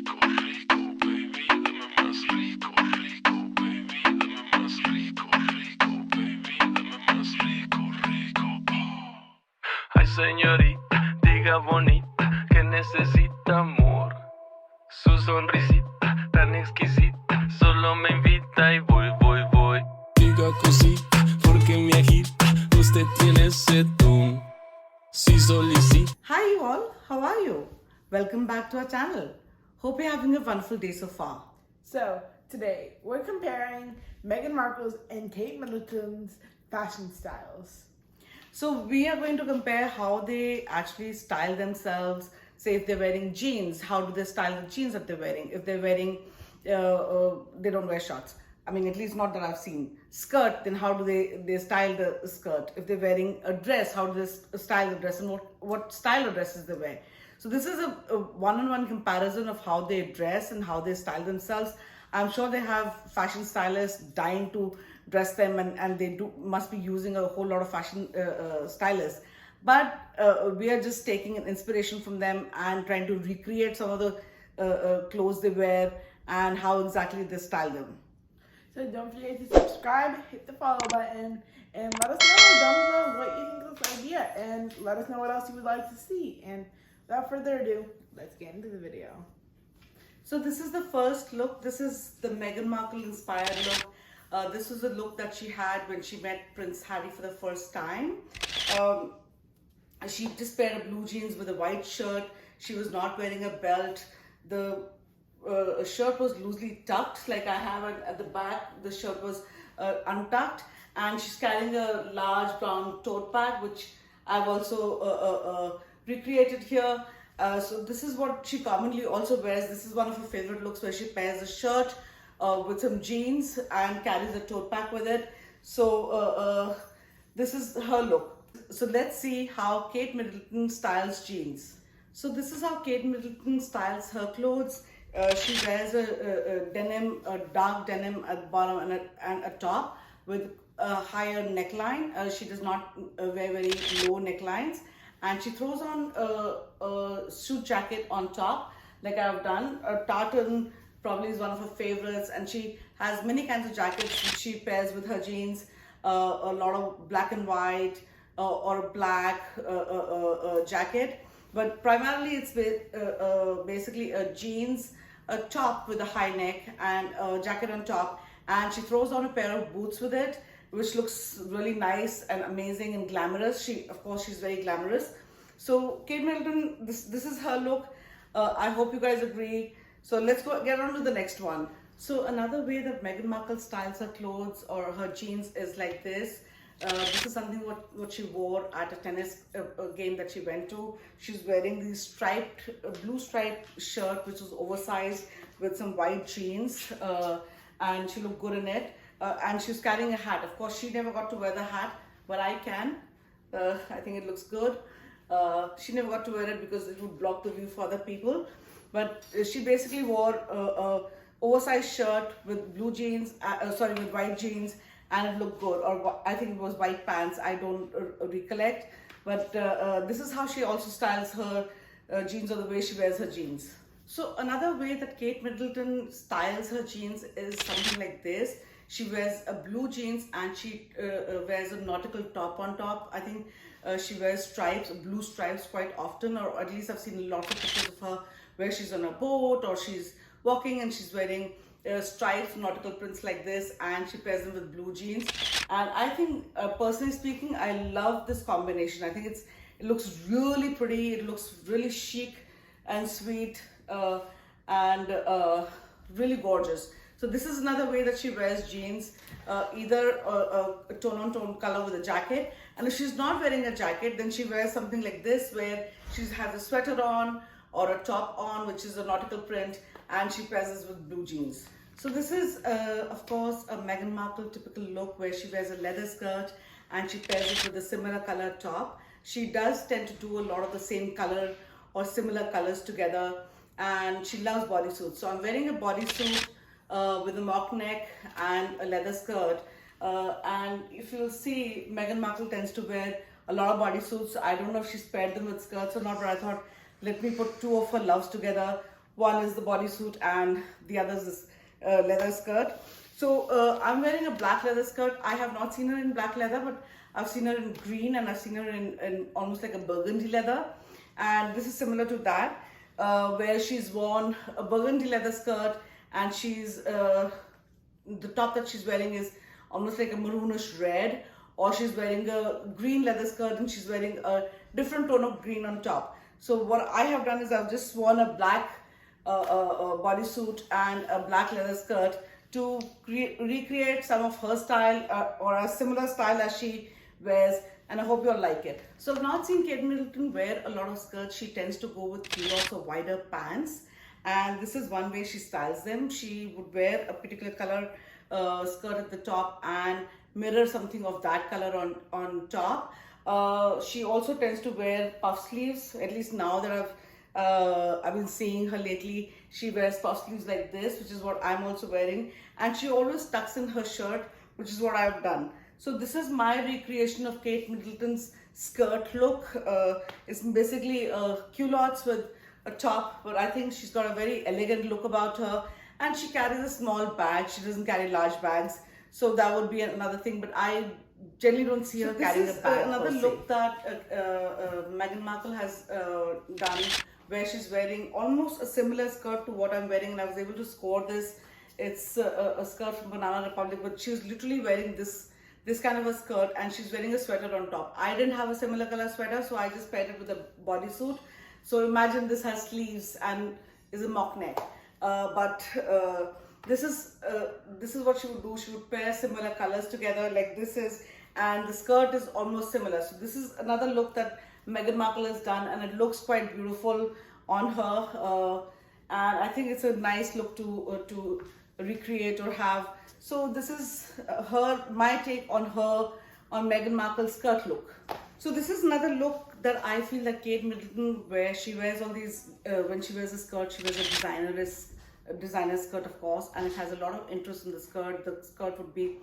Ay, señorita, diga bonita que necesita amor. Su sonrisita tan exquisita solo me invita y voy. Diga cosita porque me agita. Usted tiene ese don. Si solicita. Hi you all, how are you? Welcome back to our channel. Hope you're having a wonderful day so far. So today we're comparing Meghan Markle's and Kate Middleton's fashion styles. So we are going to compare how they actually style themselves. Say if they're wearing jeans, how do they style the jeans that they're wearing? If they're wearing, they don't wear shorts. I mean, at least not that I've seen. Skirt, then how do they style the skirt? If they're wearing a dress, how do they style the dress, and what style of dresses they wear? So this is a one-on-one comparison of how they dress and how they style themselves. I'm sure they have fashion stylists dying to dress them, and they must be using a whole lot of fashion stylists. But we are just taking an inspiration from them and trying to recreate some of the clothes they wear and how exactly they style them. So don't forget to subscribe, hit the follow button, and let us know down below what you think of this idea, and let us know what else you would like to see. And without further ado, let's get into the video. So this is the first look. This is the Meghan Markle inspired look. This was the look that she had when she met Prince Harry for the first time. She just paired a blue jeans with a white shirt. She was not wearing a belt. The shirt was loosely tucked, like I have it at the back. The shirt was untucked, and she's carrying a large brown tote bag, which I've also recreated here. So this is what she commonly also wears. This is one of her favorite looks, where she pairs a shirt with some jeans and carries a tote bag with it. So this is her look. So let's see how Kate Middleton styles jeans. So this is how Kate Middleton styles her clothes. She wears a dark denim at the bottom and a top with a higher neckline. She does not wear very low necklines, and she throws on a suit jacket on top, like I've done. A tartan probably is one of her favorites, and she has many kinds of jackets which she pairs with her jeans. A lot of black and white or a black jacket, but primarily it's basically a jeans, a top with a high neck and a jacket on top, and she throws on a pair of boots with it, which looks really nice and amazing and glamorous. Of course, she's very glamorous. So Kate Middleton, this is her look. I hope you guys agree. So let's get on to the next one. So another way that Meghan Markle styles her clothes or her jeans is like this. This is something what she wore at a tennis game that she went to. She's wearing this blue striped shirt, which was oversized, with some white jeans, and she looked good in it. And she's carrying a hat. Of course, she never got to wear the hat, but I can. I think it looks good. She never got to wear it because it would block the view for other people. But she basically wore a oversized shirt with blue jeans, with white jeans, and it looked good. Or I think it was white pants. I don't recollect. But this is how she also styles her jeans, or the way she wears her jeans. So another way that Kate Middleton styles her jeans is something like this. She wears a blue jeans, and she wears a nautical top on top. I think she wears blue stripes quite often, or at least I've seen lots of pictures of her where she's on a boat or she's walking and she's wearing stripes, nautical prints like this, and she pairs them with blue jeans. And I think, personally speaking, I love this combination. I think it looks really pretty. It looks really chic and sweet and really gorgeous. So this is another way that she wears jeans, either a tone-on-tone color with a jacket. And if she's not wearing a jacket, then she wears something like this, where she has a sweater on or a top on, which is a nautical print, and she pairs this with blue jeans. So this is, of course, a Meghan Markle typical look, where she wears a leather skirt and she pairs it with a similar color top. She does tend to do a lot of the same color or similar colors together, and she loves bodysuits. So I'm wearing a bodysuit with a mock neck and a leather skirt. And if you'll see, Meghan Markle tends to wear a lot of bodysuits. I don't know if she's paired them with skirts or not, but I thought, let me put two of her loves together. One is the bodysuit and the other is this leather skirt. So I'm wearing a black leather skirt. I have not seen her in black leather, but I've seen her in green and I've seen her in almost like a burgundy leather. And this is similar to that, where she's worn a burgundy leather skirt, and she's the top that she's wearing is almost like a maroonish red, or she's wearing a green leather skirt and she's wearing a different tone of green on top. So what I have done is I've just worn a black bodysuit and a black leather skirt to recreate some of her style, or a similar style as she wears, and I hope you'll like it. So I've not seen Kate Middleton wear a lot of skirts. She tends to go with culottes or wider pants, and this is one way she styles them. She would wear a particular color skirt at the top and mirror something of that color on top. She also tends to wear puff sleeves, at least now that I've been seeing her lately. She wears puff sleeves like this, which is what I'm also wearing, and she always tucks in her shirt, which is what I've done. So this is my recreation of Kate Middleton's skirt look. It's basically culottes with a top, but I think she's got a very elegant look about her, and she carries a small bag. She doesn't carry large bags, so that would be another thing, but I generally don't see her carrying a bag. Another look that Meghan Markle has done, where she's wearing almost a similar skirt to what I'm wearing, and I was able to score this. It's a skirt from Banana Republic, but she's literally wearing this kind of a skirt, and she's wearing a sweater on top. I didn't have a similar color sweater, so I just paired it with a bodysuit. So imagine this has sleeves and is a mock neck. But this is what she would do. She would pair similar colors together like this is, and the skirt is almost similar. So this is another look that Meghan Markle has done, and it looks quite beautiful on her. And I think it's a nice look to recreate or have. So this is my take on Meghan Markle's skirt look. So this is another look that I feel that Kate Middleton wears. She wears all these, when she wears a skirt, she wears a designer skirt, of course, and it has a lot of interest in the skirt. The skirt would be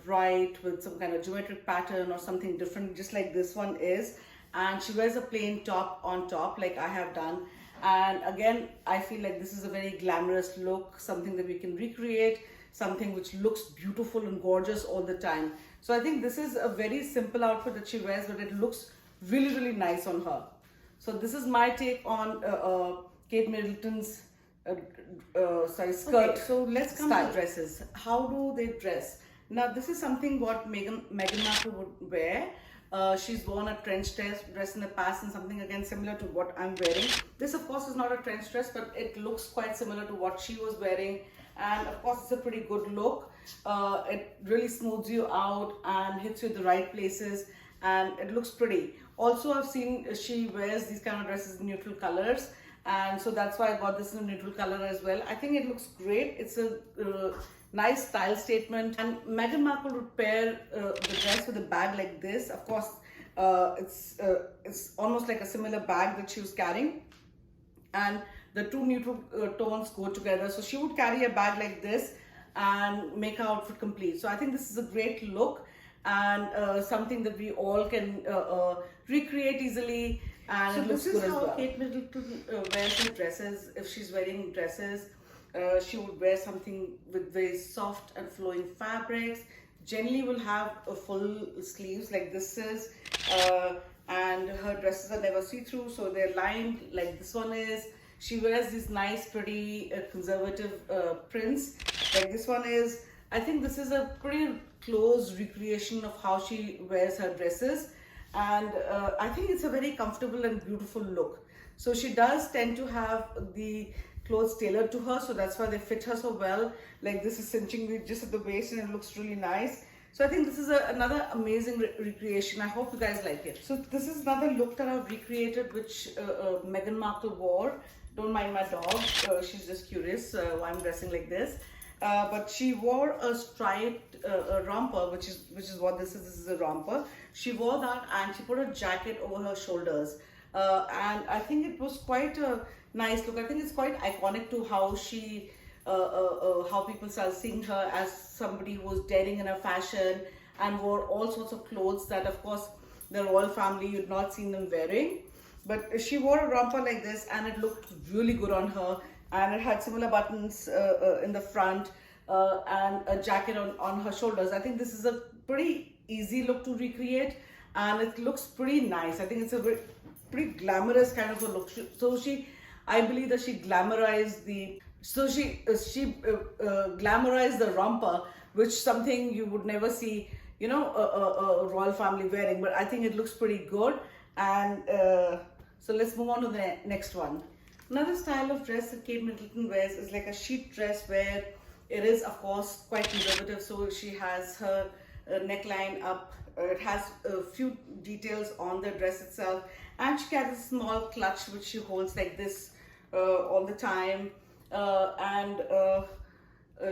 bright with some kind of geometric pattern or something different, just like this one is. And she wears a plain top on top, like I have done. And again, I feel like this is a very glamorous look, something that we can recreate, something which looks beautiful and gorgeous all the time. So I think this is a very simple outfit that she wears, but it looks really, really nice on her. So this is my take on Kate Middleton's skirt. Okay, so let's come to dresses. How do they dress? Now this is something what Meghan Markle would wear. She's worn a trench dress in the past, and something again similar to what I'm wearing. This of course is not a trench dress, but it looks quite similar to what she was wearing, and of course it's a pretty good look. It really smooths you out and hits you in the right places, and it looks pretty. Also, I've seen she wears these kind of dresses in neutral colors, and so that's why I got this in a neutral color as well. I think it looks great. It's a nice style statement, and Meghan Markle would pair the dress with a bag like this. Of course, it's almost like a similar bag that she was carrying, and the two neutral tones go together. So she would carry a bag like this and make her outfit complete. So I think this is a great look, and something that we all can recreate easily, and so it looks good as well. This is how Kate Middleton wears her dresses. If she's wearing dresses, she would wear something with very soft and flowing fabrics. Generally will have a full sleeves like this is, and her dresses are never see-through, so they're lined like this one is. She wears these nice, pretty conservative prints like this one is. I think this is a pretty close recreation of how she wears her dresses, and I think it's a very comfortable and beautiful look. So she does tend to have the clothes tailored to her, so that's why they fit her so well. Like this is cinching me just at the waist, and it looks really nice. So I think this is another amazing recreation. I hope you guys like it. So this is another look that I've recreated, which Meghan Markle wore. Don't mind my dog, she's just curious why I'm dressing like this. But she wore a striped romper, which is what this is. This is a romper. She wore that, and she put a jacket over her shoulders. And I think it was quite a nice look. I think it's quite iconic to how she, how people start seeing her as somebody who was daring in her fashion and wore all sorts of clothes that, of course, the royal family you'd not seen them wearing. But she wore a romper like this and it looked really good on her, and it had similar buttons in the front and a jacket on her shoulders. I think this is a pretty easy look to recreate and it looks pretty nice. I think it's a pretty glamorous kind of a look. I believe that she glamorized glamorized the romper, which something you would never see, you know, a royal family wearing. But I think it looks pretty good. And so let's move on to the next one. Another style of dress that Kate Middleton wears is like a sheet dress, where it is of course quite conservative. So she has her neckline up. It has a few details on the dress itself, and she carries a small clutch which she holds like this all the time,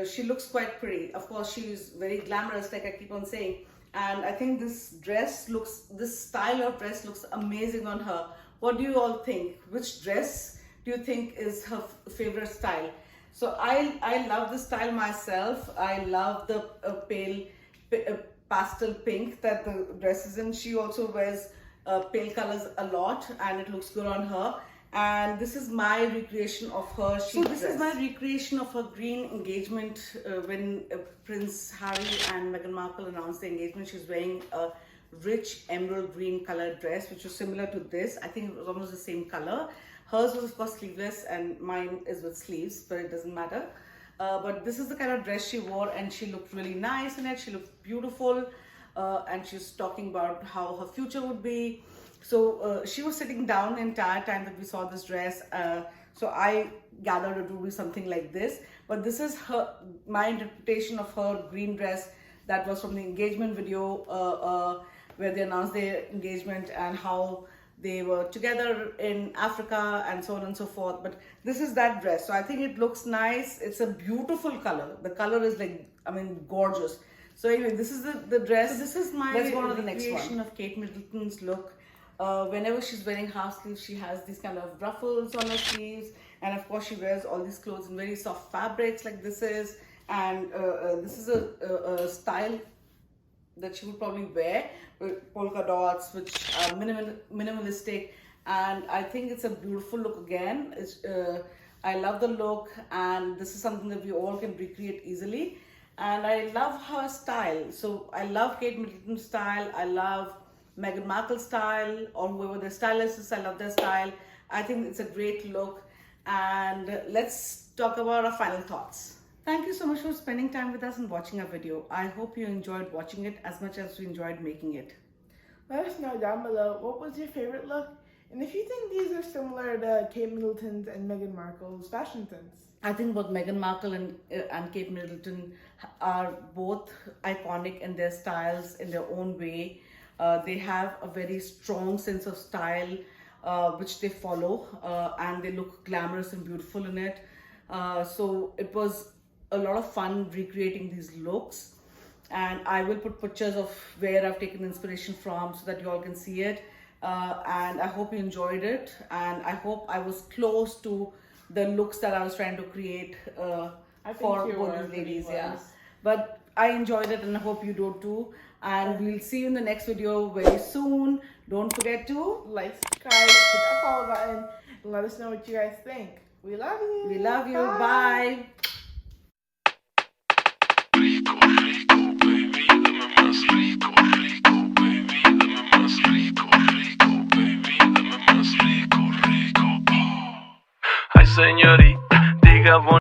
she looks quite pretty. Of course, she is very glamorous, like I keep on saying, and I think this style of dress looks amazing on her. What do you all think? Which dress do you think is her favorite style? So I love this style myself. I love the pale pastel pink that the dress is in. She also wears pale colors a lot and it looks good on her. And this is my recreation of her sheet dress. This is my recreation of her green engagement when Prince Harry and Meghan Markle announced the engagement. She was wearing a rich emerald green colored dress which was similar to this. I think it was almost the same color. Hers was of course sleeveless and mine is with sleeves, but it doesn't matter. But this is the kind of dress she wore and she looked really nice in it. She looked beautiful and she's talking about how her future would be. So she was sitting down the entire time that we saw this dress. So I gathered it would be something like this. But this is my interpretation of her green dress that was from the engagement video where they announced their engagement and how they were together in Africa and so on and so forth. But this is that dress. So I think it looks nice. It's a beautiful color. The color is like, I mean, gorgeous. So anyway, this is the dress. So this is my recreation of Kate Middleton's look. Whenever she's wearing half sleeves, she has these kind of ruffles on her sleeves, and of course she wears all these clothes in very soft fabrics like this is, and this is a style that she would probably wear with polka dots, which are minimalistic, and I think it's a beautiful look again. I love the look, and this is something that we all can recreate easily, and I love her style. So I love Kate Middleton's style. I love Meghan Markle's style, or whoever their stylist is. I love their style. I think it's a great look. And let's talk about our final thoughts. Thank you so much for spending time with us and watching our video. I hope you enjoyed watching it as much as we enjoyed making it. Let us know down below what was your favorite look, and if you think these are similar to Kate Middleton's and Meghan Markle's fashion sense. I think both Meghan Markle and Kate Middleton are both iconic in their styles in their own way. They have a very strong sense of style which they follow, and they look glamorous and beautiful in it. So it was a lot of fun recreating these looks, and I will put pictures of where I've taken inspiration from so that you all can see it. And I hope you enjoyed it, and I hope I was close to the looks that I was trying to create for both ladies. Yeah, but I enjoyed it and I hope you do too. And we'll see you in the next video very soon. Don't forget to like, subscribe, hit that follow button, and let us know what you guys think. We love you. We love you. Bye. Rico, rico, baby, dame más rico, rico, baby, dame más rico, rico, baby, dame más rico, rico. Ay, señorita, diga bonito.